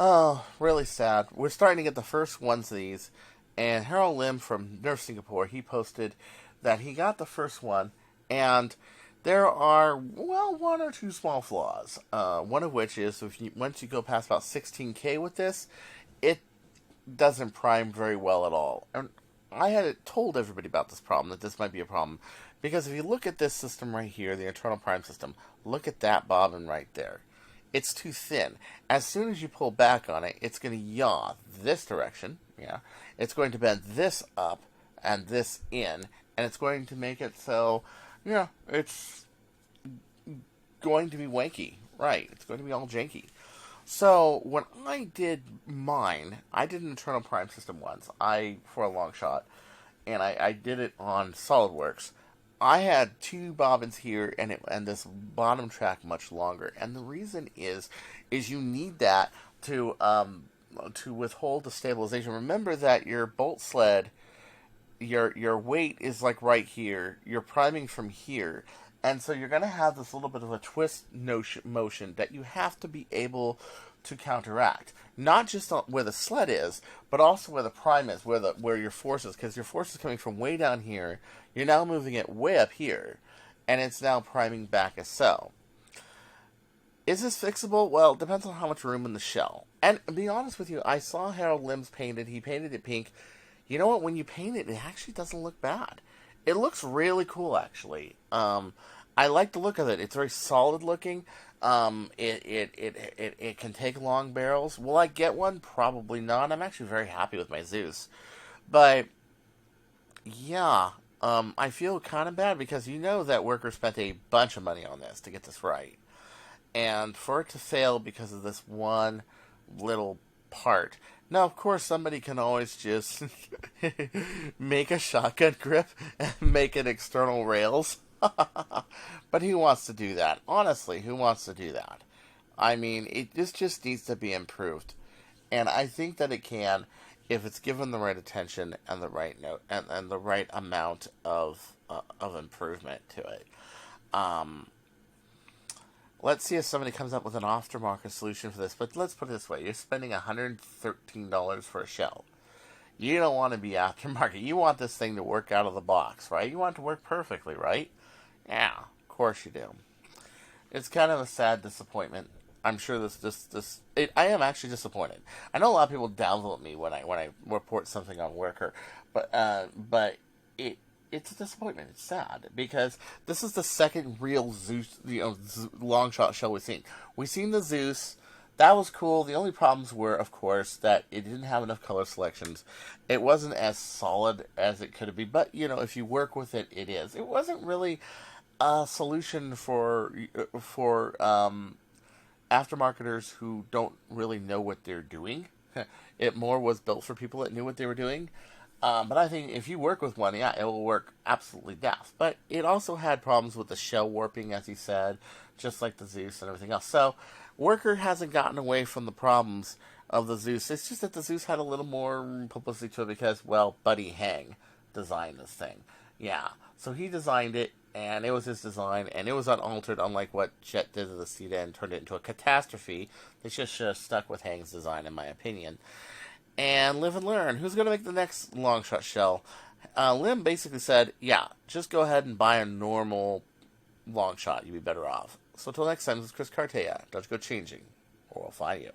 Oh, really sad. We're starting to get the first ones of these, and Harold Lim from Nerf Singapore, he posted that he got the first one, and there are, well, one or two small flaws. One of which is once you go past about 16K with this, it doesn't prime very well at all. And I had told everybody about this problem, that this might be a problem. Because if you look at this system right here, the internal prime system, look at that bobbin right there. It's too thin. As soon as you pull back on it, it's going to yaw this direction. Yeah. It's going to bend this up and this in. And it's going to make it so, yeah, it's going to be wanky. Right. It's going to be all janky. So when I did mine, I did an internal prime system once. For a long shot, and I did it on SolidWorks. I had two bobbins here, and this bottom track much longer. And the reason is you need that to withhold the stabilization. Remember that your bolt sled, your weight is like right here. You're priming from here. And so you're going to have this little bit of a twist motion that you have to be able to counteract. Not just where the sled is, but also where the prime is, where your force is. Because your force is coming from way down here. You're now moving it way up here. And it's now priming back as so. Is this fixable? Well, it depends on how much room in the shell. And to be honest with you, I saw Harold Lim's painted. He painted it pink. You know what? When you paint it, it actually doesn't look bad. It looks really cool, actually. I like the look of it. It's very solid looking. It can take long barrels. Will I get one? Probably not. I'm actually very happy with my Zeus. But, yeah, I feel kind of bad because you know that Worker spent a bunch of money on this to get this right. And for it to fail because of this one little part. Now, of course, somebody can always just make a shotgun grip and make it external rails. But who wants to do that? Honestly, who wants to do that? I mean, this just needs to be improved. And I think that it can if it's given the right attention and the right note and the right amount of improvement to it. Let's see if somebody comes up with an aftermarket solution for this. But let's put it this way. You're spending $113 for a shell. You don't want to be aftermarket. You want this thing to work out of the box, right? You want it to work perfectly, right? Yeah, of course you do. It's kind of a sad disappointment. I'm sure I am actually disappointed. I know a lot of people downvote me when I report something on Worker, but it's a disappointment. It's sad because this is the second real Zeus, long shot shell we've seen. We've seen the Zeus. That was cool. The only problems were, of course, that it didn't have enough color selections. It wasn't as solid as it could be, but if you work with it, it is. It wasn't really a solution for aftermarketers who don't really know what they're doing. It more was built for people that knew what they were doing. But I think if you work with one, yeah, it will work absolutely deaf. But it also had problems with the shell warping, as he said, just like the Zeus and everything else. So Worker hasn't gotten away from the problems of the Zeus. It's just that the Zeus had a little more publicity to it because, well, Buddy Hang designed this thing. Yeah, so he designed it, and it was his design, and it was unaltered, unlike what Jet did to the Ceta and turned it into a catastrophe. They just should have stuck with Hang's design, in my opinion. And live and learn. Who's going to make the next long shot shell? Lim basically said, yeah, just go ahead and buy a normal long shot. You'd be better off. So until next time, this is Chris Cartaya. Don't go changing, or we'll find you.